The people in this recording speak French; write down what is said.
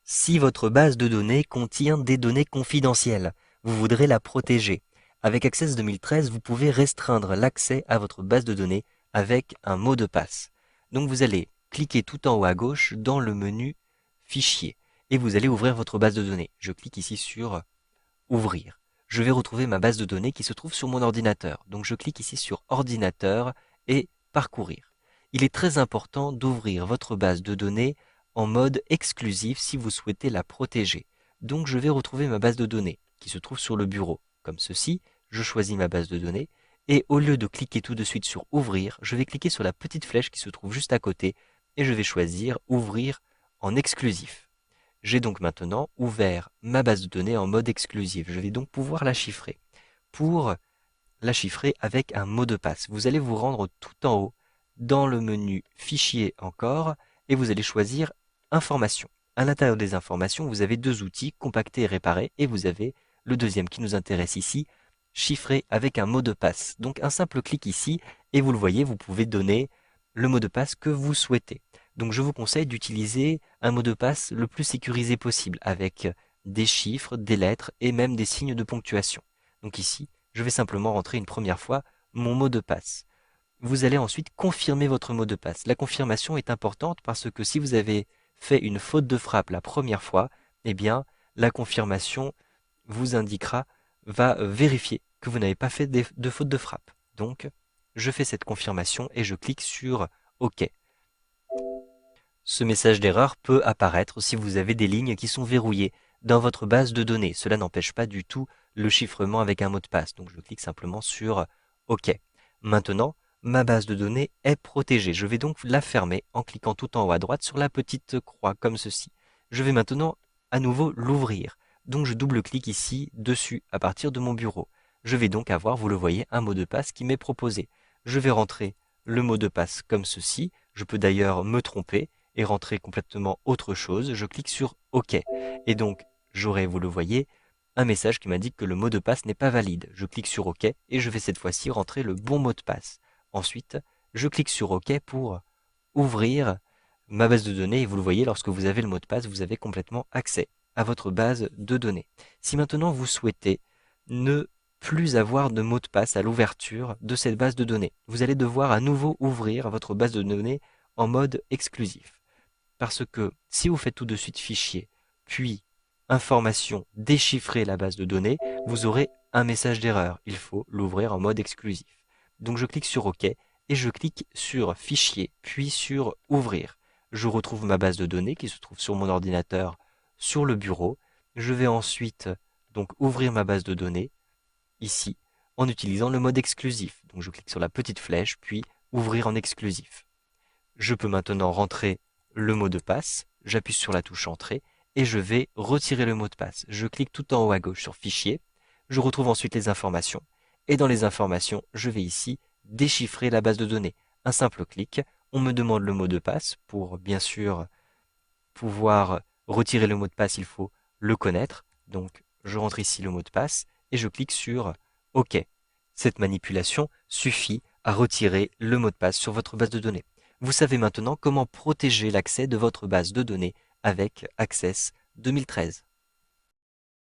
Si votre base de données contient des données confidentielles, vous voudrez la protéger. Avec Access 2013, vous pouvez restreindre l'accès à votre base de données avec un mot de passe. Donc vous allez cliquer tout en haut à gauche dans le menu Fichier et vous allez ouvrir votre base de données. Je clique ici sur Ouvrir. Je vais retrouver ma base de données qui se trouve sur mon ordinateur. Donc je clique ici sur Ordinateur et Parcourir. Il est très important d'ouvrir votre base de données en mode exclusif si vous souhaitez la protéger. Donc je vais retrouver ma base de données qui se trouve sur le bureau. Comme ceci, je choisis ma base de données et au lieu de cliquer tout de suite sur Ouvrir, je vais cliquer sur la petite flèche qui se trouve juste à côté et je vais choisir Ouvrir en exclusif. J'ai donc maintenant ouvert ma base de données en mode exclusif. Je vais donc pouvoir la chiffrer. Pour la chiffrer avec un mot de passe, vous allez vous rendre tout en haut dans le menu Fichier encore et vous allez choisir Informations. À l'intérieur des informations, vous avez deux outils, compacter et réparer, et vous avez le deuxième qui nous intéresse ici, chiffrer avec un mot de passe. Donc un simple clic ici et vous le voyez, vous pouvez donner le mot de passe que vous souhaitez. Donc je vous conseille d'utiliser un mot de passe le plus sécurisé possible avec des chiffres, des lettres et même des signes de ponctuation. Donc ici, je vais simplement rentrer une première fois mon mot de passe. Vous allez ensuite confirmer votre mot de passe. La confirmation est importante parce que si vous avez fait une faute de frappe la première fois, eh bien, la confirmation vous indiquera, va vérifier que vous n'avez pas fait de faute de frappe. Donc, je fais cette confirmation et je clique sur OK. Ce message d'erreur peut apparaître si vous avez des lignes qui sont verrouillées dans votre base de données. Cela n'empêche pas du tout le chiffrement avec un mot de passe. Donc je clique simplement sur OK. Maintenant, ma base de données est protégée. Je vais donc la fermer en cliquant tout en haut à droite sur la petite croix comme ceci. Je vais maintenant à nouveau l'ouvrir. Donc je double-clique ici dessus à partir de mon bureau. Je vais donc avoir, vous le voyez, un mot de passe qui m'est proposé. Je vais rentrer le mot de passe comme ceci. Je peux d'ailleurs me tromper et rentrer complètement autre chose, je clique sur OK. Et donc, j'aurai, vous le voyez, un message qui m'indique que le mot de passe n'est pas valide. Je clique sur OK et je vais cette fois-ci rentrer le bon mot de passe. Ensuite, je clique sur OK pour ouvrir ma base de données et vous le voyez, lorsque vous avez le mot de passe, vous avez complètement accès à votre base de données. Si maintenant vous souhaitez ne plus avoir de mot de passe à l'ouverture de cette base de données, vous allez devoir à nouveau ouvrir votre base de données en mode exclusif. Parce que si vous faites tout de suite fichier, puis information, déchiffrer la base de données, vous aurez un message d'erreur. Il faut l'ouvrir en mode exclusif. Donc je clique sur OK et je clique sur fichier, puis sur ouvrir. Je retrouve ma base de données qui se trouve sur mon ordinateur sur le bureau. Je vais ensuite donc ouvrir ma base de données ici en utilisant le mode exclusif. Donc je clique sur la petite flèche, puis ouvrir en exclusif. Je peux maintenant rentrer le mot de passe, j'appuie sur la touche Entrée et je vais retirer le mot de passe. Je clique tout en haut à gauche sur Fichier, je retrouve ensuite les informations et dans les informations, je vais ici déchiffrer la base de données. Un simple clic, on me demande le mot de passe pour bien sûr pouvoir retirer le mot de passe, il faut le connaître. Donc je rentre ici le mot de passe et je clique sur OK. Cette manipulation suffit à retirer le mot de passe sur votre base de données. Vous savez maintenant comment protéger l'accès de votre base de données avec Access 2013.